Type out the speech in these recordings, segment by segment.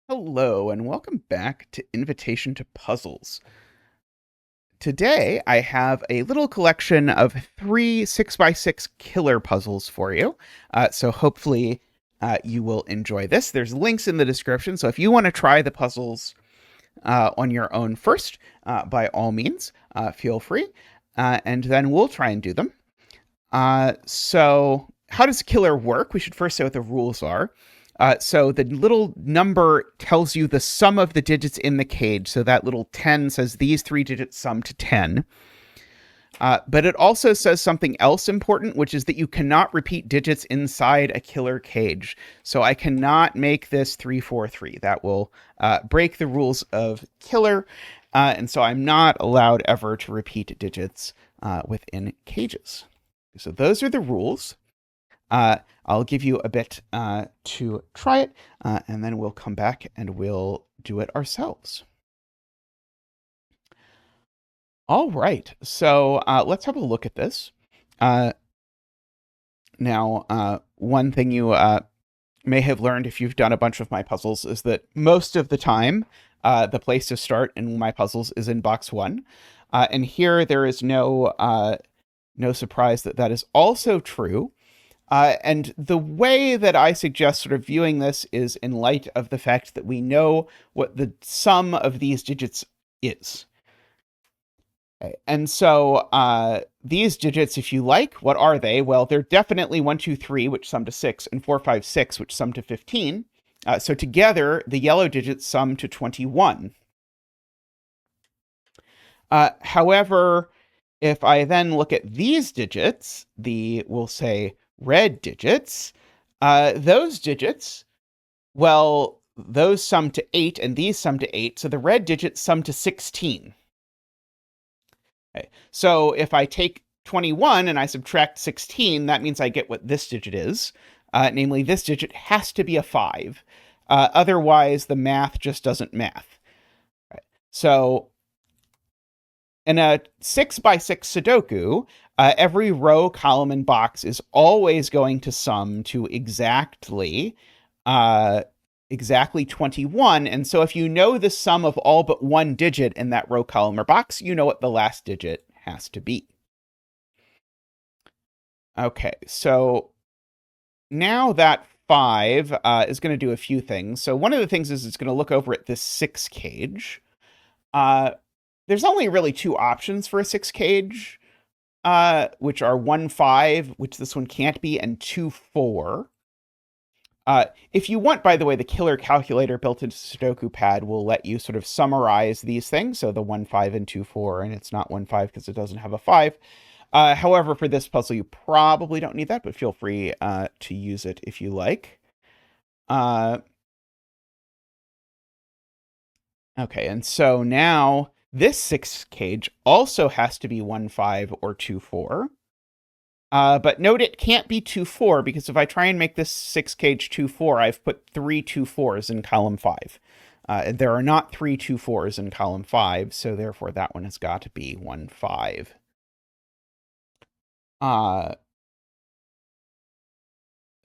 Hello, and welcome back to Invitation to Puzzles. Today, I have a little collection of three 6x6 killer puzzles for you. So hopefully you will enjoy this. There's links in the description, so if you want to try the puzzles on your own first, by all means, feel free. And then we'll try and do them. So how does killer work? We should first say what the rules are. So the little number tells you the sum of the digits in the cage. So that little 10 says these three digits sum to 10. But it also says something else important, which is that you cannot repeat digits inside a killer cage. So I cannot make this 343. That will break the rules of killer. And so I'm not allowed ever to repeat digits within cages. So those are the rules. I'll give you a bit to try it, and then we'll come back and we'll do it ourselves. All right, so let's have a look at this. Now, one thing you may have learned if you've done a bunch of my puzzles is that most of the time, the place to start in my puzzles is in box 1. And here there is no surprise that that is also true. And the way that I suggest sort of viewing this is in light of the fact that we know what the sum of these digits is. Okay. And so these digits, if you like, what are they? Well, they're definitely 1, 2, 3, which sum to 6, and 4, 5, 6, which sum to 15. So together, the yellow digits sum to 21. However, if I then look at these digits, we'll say red digits, those digits, well, those sum to 8 and these sum to 8, so the red digits sum to 16. Okay. So if I take 21 and I subtract 16, that means I get what this digit is. Namely, this digit has to be a 5. Otherwise, the math just doesn't math. Right. So in a 6x6 Sudoku, every row, column, and box is always going to sum to exactly 21. And so if you know the sum of all but one digit in that row, column, or box, you know what the last digit has to be. Okay, so now that 5 is going to do a few things. So one of the things is it's going to look over at this 6 cage. There's only really two options for a 6 cage, which are 1, 5, which this one can't be, and 2, 4. If you want, by the way, the killer calculator built into Sudoku Pad will let you sort of summarize these things. So the 1, 5, and 2, 4, and it's not 1, 5 because it doesn't have a 5. However, for this puzzle, you probably don't need that, but feel free to use it if you like. Okay, and so now this 6 cage also has to be 1, 5 or 2, 4. But note it can't be 2, 4 because if I try and make this 6 cage 2, 4, I've put 3 2, 4s in column 5. There are not 3 2, 4s in column 5, so therefore that one has got to be 1, 5.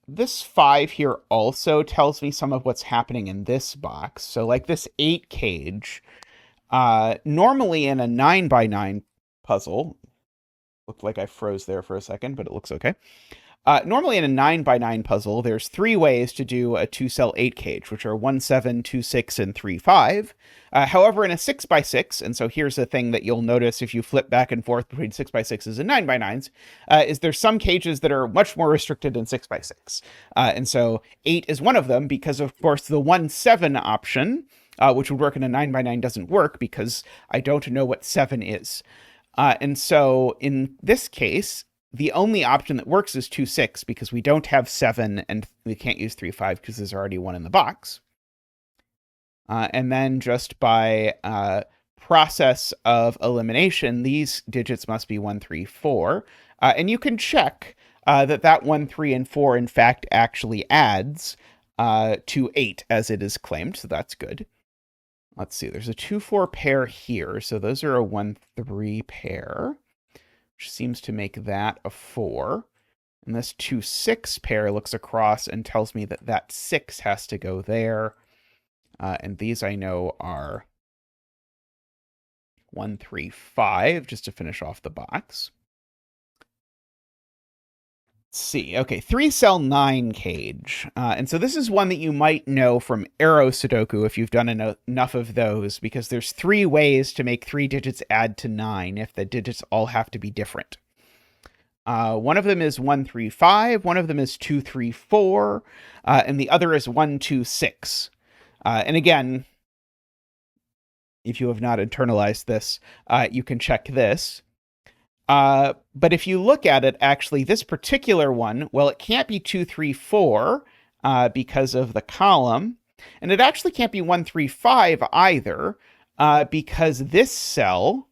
This 5 here also tells me some of what's happening in this box. So like this 8 cage, normally in a 9x9 puzzle, looked like I froze there for a second, but it looks okay. Normally in a 9x9 puzzle, there's 3 ways to do a 2-cell 8 cage, which are 1, 7, 2, 6, and 3, 5. However, in a 6x6, and so here's the thing that you'll notice if you flip back and forth between 6x6s and 9x9s, is there's some cages that are much more restricted than 6x6. And so 8 is one of them because, of course, the 1, 7 option, which would work in a 9x9, doesn't work because I don't know what 7 is. And so in this case, the only option that works is 2, 6 because we don't have 7 and we can't use 3, 5 because there's already one in the box. And then just by process of elimination, these digits must be 1, 3, 4. And you can check that 1, 3, and 4 in fact actually adds to 8 as it is claimed, so that's good. Let's see, there's a 2, 4 pair here, so those are a 1, 3 pair, which seems to make that a 4. And this 2, 6 pair looks across and tells me that 6 has to go there. And these I know are 1, 3, 5, just to finish off the box. Let's see. Okay, 3-cell 9 cage. And so this is one that you might know from arrow Sudoku if you've done enough of those, because there's 3 ways to make 3 digits add to 9 if the digits all have to be different. One of them is 1, 3, 5, one of them is 2, 3, 4, and the other is 1, 2, 6. And again, if you have not internalized this, you can check this. But if you look at it, actually, this particular one, well, it can't be 2, 3, 4 because of the column. And it actually can't be 1, 3, 5 either because this cell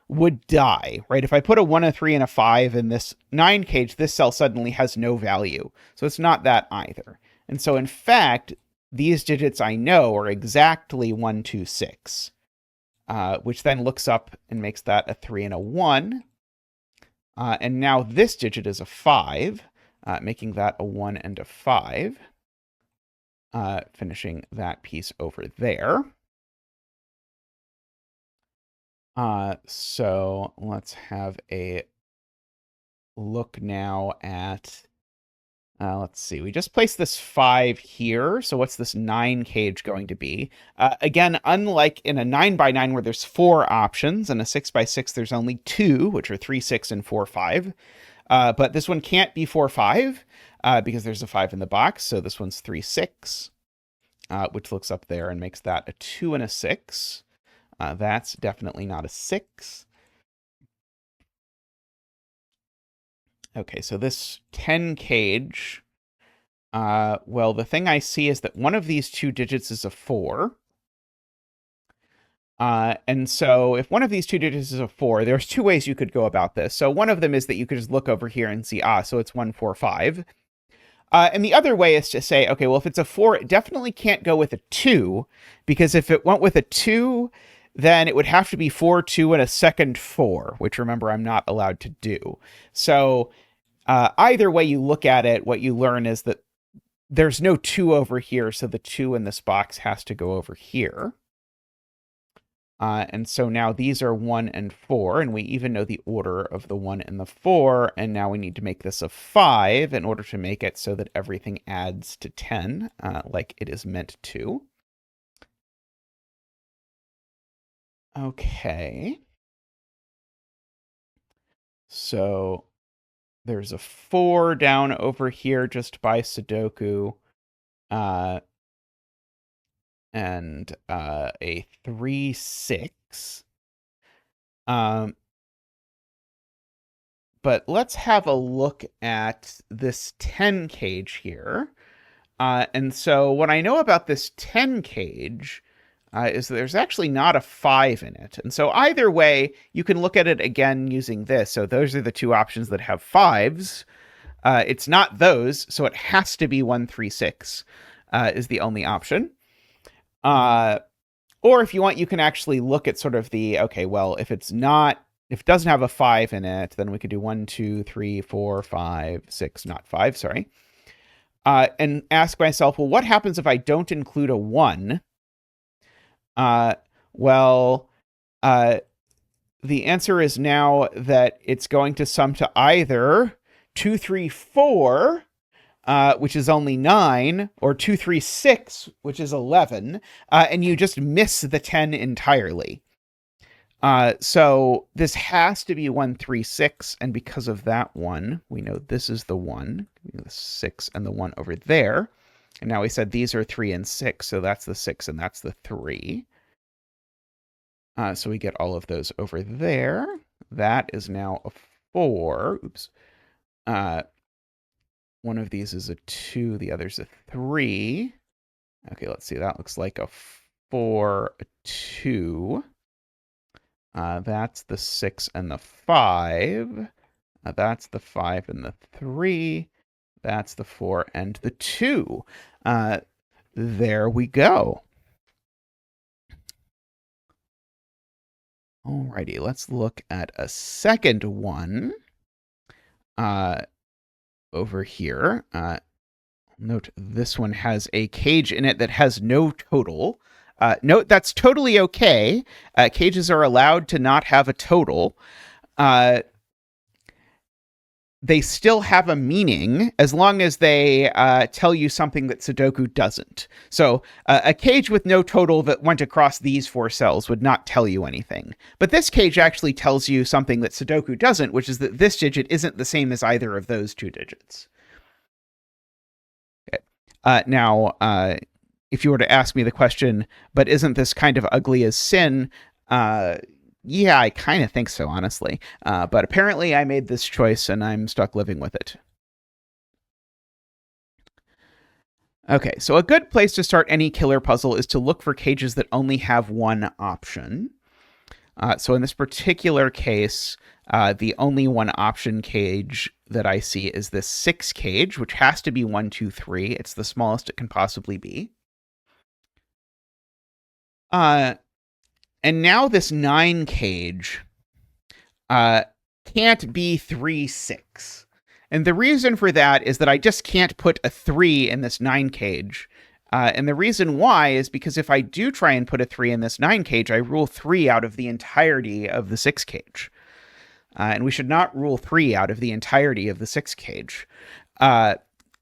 would die, right? If I put a 1, a 3, and a 5 in this 9 cage, this cell suddenly has no value. So it's not that either. And so, in fact, these digits I know are exactly 1, 2, 6, which then looks up and makes that a 3 and a 1. And now this digit is a 5, making that a 1 and a 5, finishing that piece over there. So let's have a look now at, let's see, we just placed this 5 here. So what's this 9 cage going to be? Again, unlike in a 9x9 where there's 4 options, and a 6x6 there's only 2, which are 3, 6, and 4, 5. But this one can't be 4, 5 because there's a 5 in the box. So this one's 3, 6, which looks up there and makes that a 2 and a 6. That's definitely not a 6. Okay, so this 10 cage, well, the thing I see is that one of these 2 digits is a 4. And so if one of these 2 digits is a 4, there's 2 ways you could go about this. So one of them is that you could just look over here and see, so it's 1, 4, 5. And the other way is to say, okay, well, if it's a 4, it definitely can't go with a 2, because if it went with a 2, then it would have to be 4, 2, and a second 4, which, remember, I'm not allowed to do. So either way you look at it, what you learn is that there's no 2 over here, so the 2 in this box has to go over here. And so now these are 1 and 4, and we even know the order of the 1 and the 4, and now we need to make this a 5 in order to make it so that everything adds to 10, like it is meant to. Okay. So there's a 4 down over here just by Sudoku, and a 3, 6. But let's have a look at this 10 cage here. And so what I know about this 10 cage is that there's actually not a 5 in it. And so either way, you can look at it again using this. So those are the 2 options that have 5s. It's not those, so it has to be 1, 3, 6 is the only option. Or if you want, you can actually look at sort of the, okay, well, if it doesn't have a 5 in it, then we could do 1, 2, 3, 4, 5, 6, not 5, sorry. And ask myself, well, what happens if I don't include a 1? Well, the answer is now that it's going to sum to either 2, 3, 4, which is only 9, or 2, 3, 6, which is 11, and you just miss the 10 entirely. So this has to be 1, 3, 6, and because of that one, we know this is the 1, the 6 and the 1 over there. And now we said these are 3 and 6, so that's the 6 and that's the 3. So we get all of those over there. That is now a 4. Oops. One of these is a 2, the other's a 3. Okay, let's see. That looks like a 4, a 2. That's the 6 and the 5. That's the 5 and the 3. That's the 4 and the 2. There we go. Alrighty, let's look at a second one over here. Note this one has a cage in it that has no total. Note that's totally okay. Cages are allowed to not have a total. They still have a meaning as long as they tell you something that Sudoku doesn't. So a cage with no total that went across these 4 cells would not tell you anything. But this cage actually tells you something that Sudoku doesn't, which is that this digit isn't the same as either of those 2 digits. Okay. Now, if you were to ask me the question, but isn't this kind of ugly as sin? Yeah, I kind of think so, honestly. But apparently I made this choice and I'm stuck living with it. Okay, so a good place to start any killer puzzle is to look for cages that only have one option. So in this particular case, the only one option cage that I see is this 6 cage, which has to be 1, 2, 3. It's the smallest it can possibly be. And now this 9 cage can't be 3, 6. And the reason for that is that I just can't put a 3 in this 9 cage. And the reason why is because if I do try and put a 3 in this 9 cage, I rule 3 out of the entirety of the 6 cage. And we should not rule 3 out of the entirety of the 6 cage.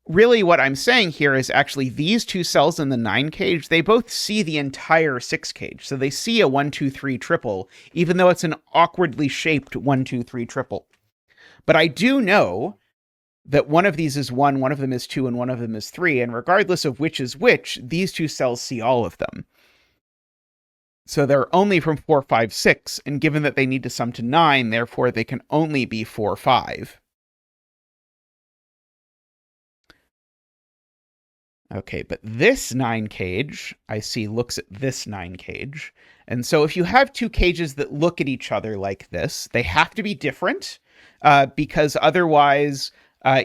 Really what I'm saying here is actually these 2 cells in the 9 cage, they both see the entire 6 cage. So they see a 1, 2, 3 triple, even though it's an awkwardly shaped 1, 2, 3 triple. But I do know that one of these is 1, one of them is 2, and one of them is 3. And regardless of which is which, these 2 cells see all of them. So they're only from 4, 5, 6. And given that they need to sum to 9, therefore they can only be 4, 5. Okay, but this 9 cage, I see, looks at this 9 cage. And so if you have 2 cages that look at each other like this, they have to be different, because otherwise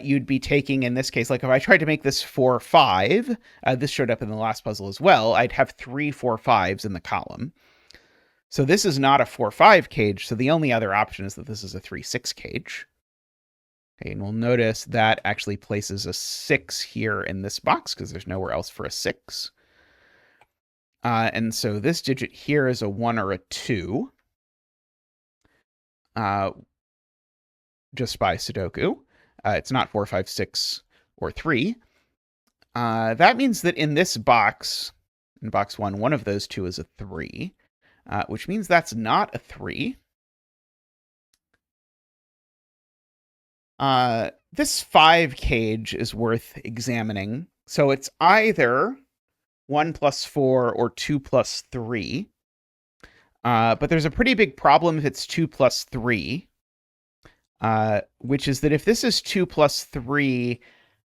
you'd be taking, in this case, like if I tried to make this 4, 5, this showed up in the last puzzle as well, I'd have 3, 4, 5s in the column. So this is not a 4, 5 cage, so the only other option is that this is a 3, 6 cage. Okay, and we'll notice that actually places a 6 here in this box because there's nowhere else for a 6. And so this digit here is a 1 or a 2. Just by Sudoku. It's not 4, 5, 6, or 3. That means that in this box, in box 1, one of those 2 is a 3, which means that's not a 3. This 5 cage is worth examining. So it's either 1 plus 4 or 2 plus 3. But there's a pretty big problem if it's 2 plus 3, which is that if this is 2 plus 3,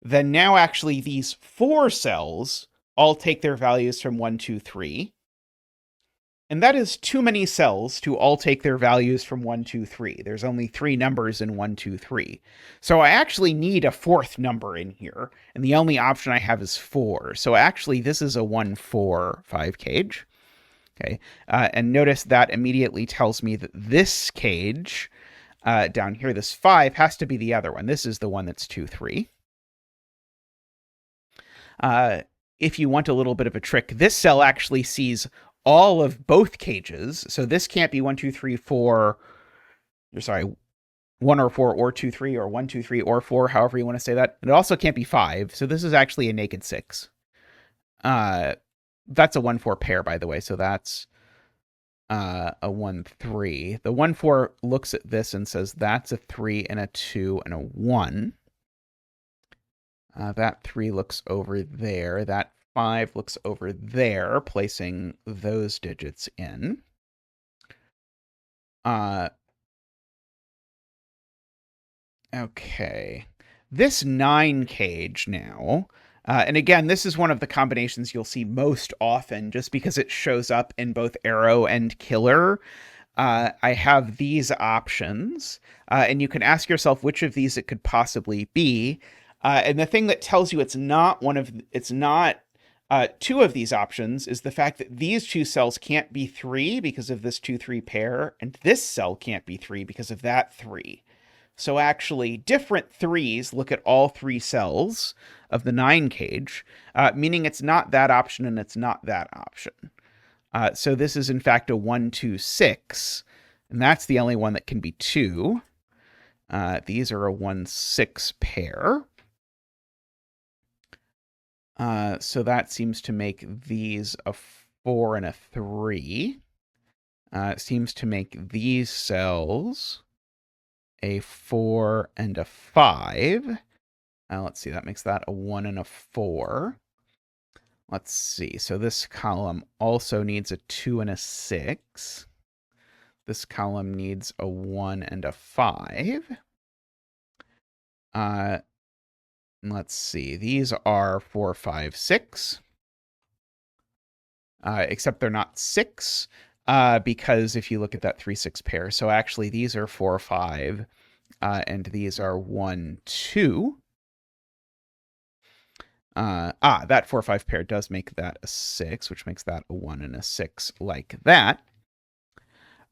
then now actually these 4 cells all take their values from 1, 2, 3. And that is too many cells to all take their values from 1, 2, 3. There's only 3 numbers in 1, 2, 3. So I actually need a 4th number in here, and the only option I have is 4. So actually this is a 1, 4, 5 cage. Okay, and notice that immediately tells me that this cage down here, this 5, has to be the other one. This is the one that's 2, 3. If you want a little bit of a trick, this cell actually sees all of both cages. So this can't be 1, 2, 3, 4. Sorry, 1 or 4 or 2, 3, or 1, 2, 3 or 4, however you want to say that. And it also can't be 5. So this is actually a naked 6. That's a 1, 4 pair, by the way. So that's a 1, 3. The 1, 4 looks at this and says that's a 3 and a 2 and a 1. That 3 looks over there. That 5 looks over there, placing those digits in. Okay. This 9 cage now, and again, this is one of the combinations you'll see most often just because it shows up in both arrow and killer. I have these options, and you can ask yourself which of these it could possibly be. And the thing that tells you it's not 2 of these options is the fact that these 2 cells can't be 3 because of this 2, 3 pair, and this cell can't be 3 because of that 3. So actually, different threes look at all three cells of the 9 cage, meaning it's not that option and it's not that option. So this is in fact a 1, 2, 6, and that's the only one that can be 2. These are a 1, 6 pair. So that seems to make these a 4 and a 3. It seems to make these cells a 4 and a 5. Let's see, that makes that a 1 and a 4. Let's see, so this column also needs a 2 and a 6. This column needs a 1 and a 5. Let's see, these are 4, 5, 6. Except they're not 6, because if you look at that 3, 6 pair, so actually these are 4, 5, and these are 1, 2. That 4, 5 pair does make that a 6, which makes that a 1 and a 6 like that.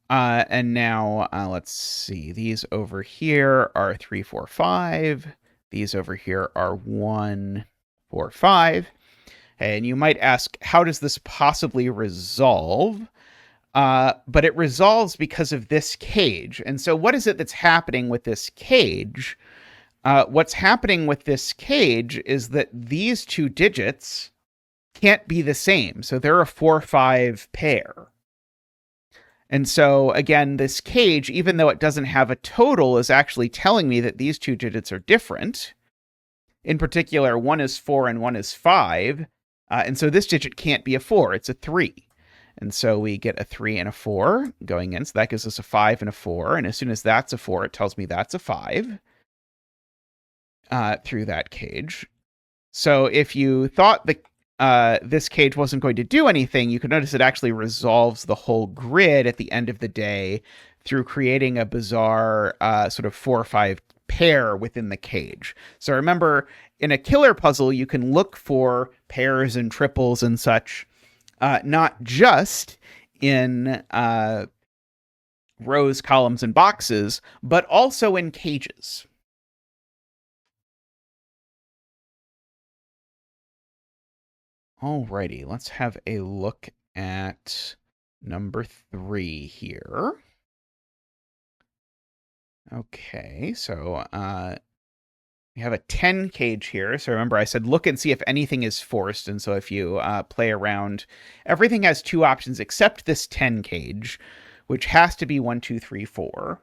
And now, let's see, these over here are 3, 4, 5. These over here are 1, 4, 5. And you might ask, how does this possibly resolve? But it resolves because of this cage. And so what is it that's happening with this cage? What's happening with this cage is that these two digits can't be the same. So they're a 4, 5 pair. And so, again, this cage, even though it doesn't have a total, is actually telling me that these two digits are different. In particular, one is 4 and one is 5. And so this digit can't be a 4, it's a 3. And so we get a 3 and a 4 going in. So that gives us a 5 and a 4. And as soon as that's a 4, it tells me that's a 5 through that cage. So if you thought this cage wasn't going to do anything, you could notice it actually resolves the whole grid at the end of the day through creating a bizarre sort of 4 or 5 pair within the cage. So remember, in a killer puzzle, you can look for pairs and triples and such, not just in rows, columns, and boxes, but also in cages. Alrighty, let's have a look at number 3 here. Okay, so we have a 10 cage here. So remember, I said look and see if anything is forced. And so if you play around, everything has 2 options except this 10 cage, which has to be 1, 2, 3, 4.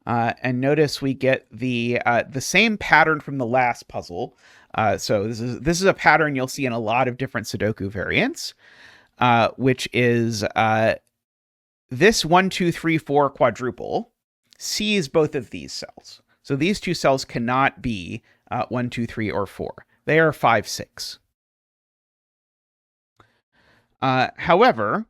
And notice we get the same pattern from the last puzzle. So this is a pattern you'll see in a lot of different Sudoku variants, which is this 1, 2, 3, 4 quadruple sees both of these cells. So these two cells cannot be 1, 2, 3, or 4. They are 5, 6. However,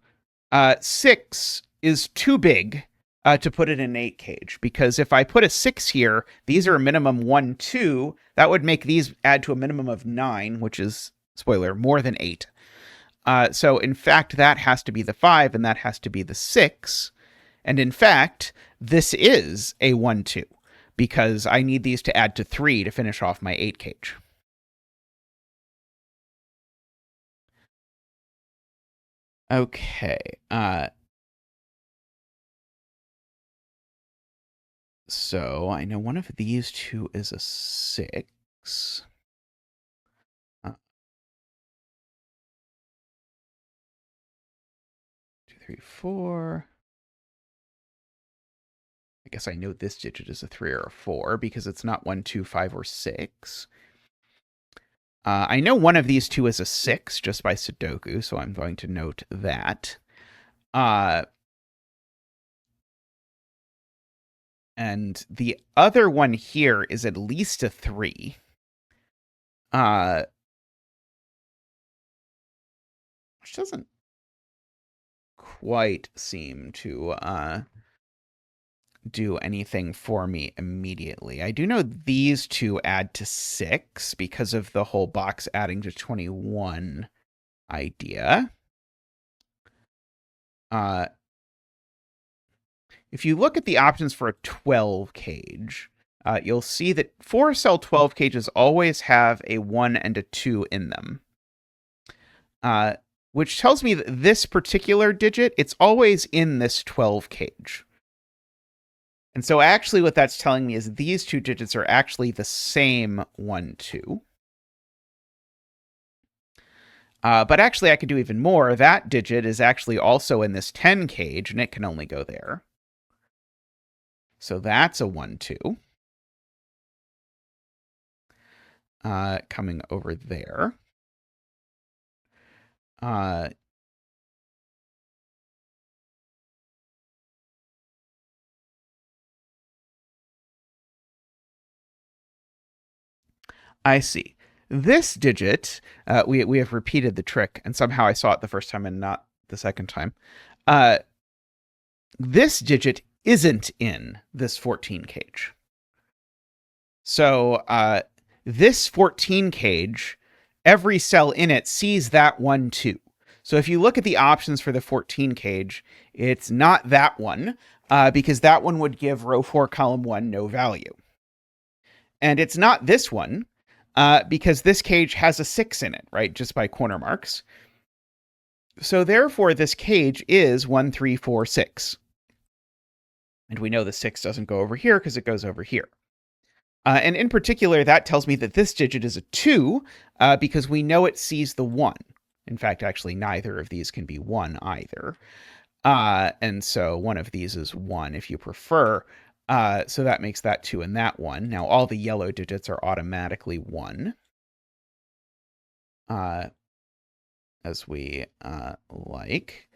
6 is too big to put it in an 8 cage, because if I put a 6 here, these are a minimum 1, 2. That would make these add to a minimum of 9, which is, spoiler, more than 8. So in fact, that has to be the 5, and that has to be the 6. And in fact, this is a 1, 2, because I need these to add to 3 to finish off my 8 cage. Okay. So I know one of these two is a 6. 2, 3, 4. I guess I know this digit is a 3 or a 4 because it's not 1, 2, 5, or 6. I know one of these two is a 6 just by Sudoku, so I'm going to note that. And the other one here is at least a 3. Which doesn't quite seem to do anything for me immediately. I do know these two add to 6 because of the whole box adding to 21 idea. if you look at the options for a 12 cage, you'll see that 4-cell 12 cages always have a 1 and a 2 in them, which tells me that this particular digit, it's always in this 12 cage. And so actually what that's telling me is these two digits are actually the same 1, 2. But actually I could do even more. That digit is actually also in this 10 cage, and it can only go there. So that's a 1, 2. Coming over there. I see. This digit, we have repeated the trick, and somehow I saw it the first time and not the second time. This digit isn't in this 14 cage. So this 14 cage, every cell in it sees that 1, 2. So if you look at the options for the 14 cage, it's not that one, because that one would give row 4, column 1 no value. And it's not this one, because this cage has a 6 in it, right? Just by corner marks. So therefore, this cage is 1, 3, 4, 6. And we know the 6 doesn't go over here because it goes over here. And in particular, that tells me that this digit is a 2, because we know it sees the 1. In fact, actually, neither of these can be 1 either. And so one of these is 1 if you prefer. So that makes that 2 and that 1. Now, all the yellow digits are automatically 1. As we like.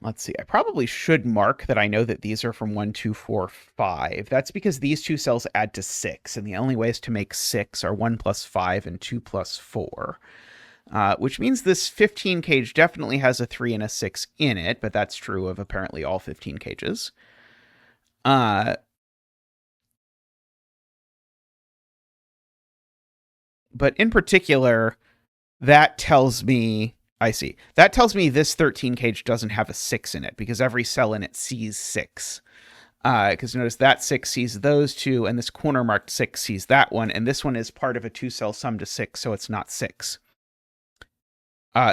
Let's see. I probably should mark that I know that these are from 1, 2, 4, 5. That's because these two cells add to 6, and the only ways to make 6 are 1 plus 5 and 2 plus 4. Which means this 15 cage definitely has a 3 and a 6 in it, but that's true of apparently all 15 cages. But in particular, that tells me, I see, that tells me this 13 cage doesn't have a 6 in it, because every cell in it sees 6. Because notice that 6 sees those two, and this corner marked 6 sees that one, and this one is part of a 2-cell sum to 6, so it's not 6.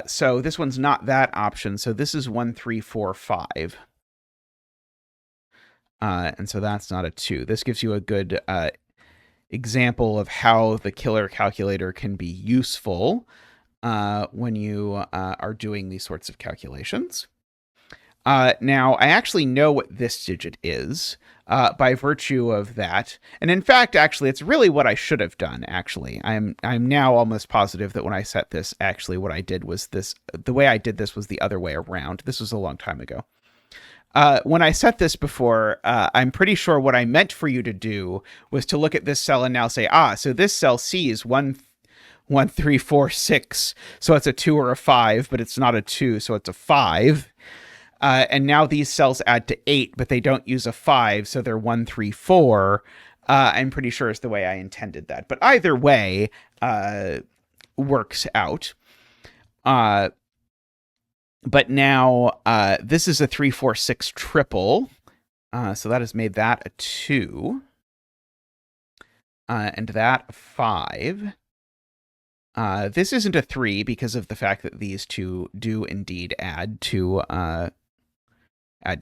So this one's not that option, so this is 1, 3, 4, 5. And so that's not a 2. This gives you a good example of how the killer calculator can be useful when you are doing these sorts of calculations. Now, I actually know what this digit is by virtue of that. And in fact, actually, it's really what I should have done, actually. I'm now almost positive that when I set this, actually, what I did was this. The way I did this was the other way around. This was a long time ago. When I set this before, I'm pretty sure what I meant for you to do was to look at this cell and now say, so this cell sees 1, 3, 4, 6. So it's a 2 or a 5, but it's not a 2, so it's a 5. And now these cells add to 8, but they don't use a 5, so they're 1, 3, 4. I'm pretty sure it's the way I intended that. But either way works out. But now this is a 3, 4, 6 triple. So that has made that a 2. And that a 5. This isn't a 3 because of the fact that these two do indeed add to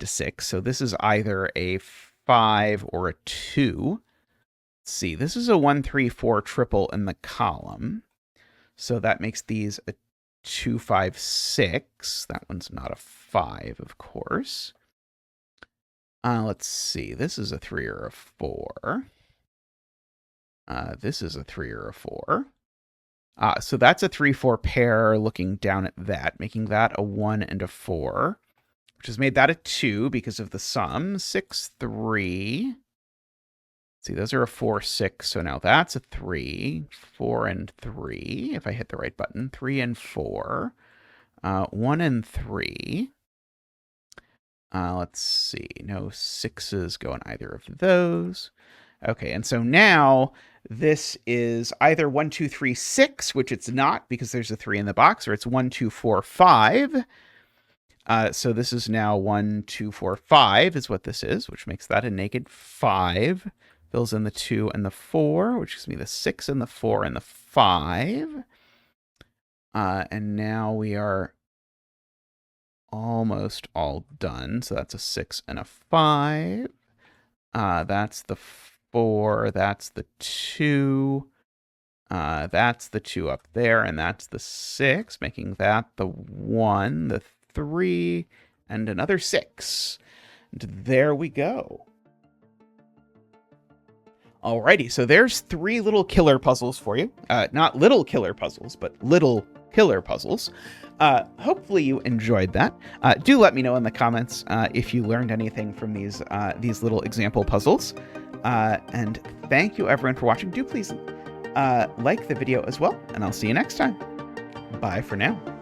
6. So this is either a 5 or a 2. Let's see. This is a 1, 3, 4 triple in the column. So that makes these a 2, 5, 6. That one's not a 5, of course. Let's see. This is a 3 or a 4. This is a 3 or a 4. So that's a 3, 4 pair looking down at that, making that a 1 and a 4, which has made that a 2 because of the sum. 6, 3. See, those are a 4, 6. So now that's a 3, 4, and 3. If I hit the right button, 3 and 4. 1 and 3. Let's see. No 6s go in either of those. Okay, and so now this is either 1, 2, 3, 6, which it's not because there's a 3 in the box, or it's 1, 2, 4, 5. So this is now 1, 2, 4, 5 is what this is, which makes that a naked 5. Fills in the 2 and the 4, which gives me the 6 and the 4 and the 5. And now we are almost all done. So that's a 6 and a 5. That's the 4. That's the 2. That's the 2 up there, and that's the 6, making that the 1, the 3, and another 6. And there we go. Alrighty, so there's 3 little killer puzzles for you. Not little killer puzzles, but little killer puzzles. Hopefully you enjoyed that. Do let me know in the comments if you learned anything from these little example puzzles. And thank you everyone for watching. Do please like the video as well, and I'll see you next time. Bye for now.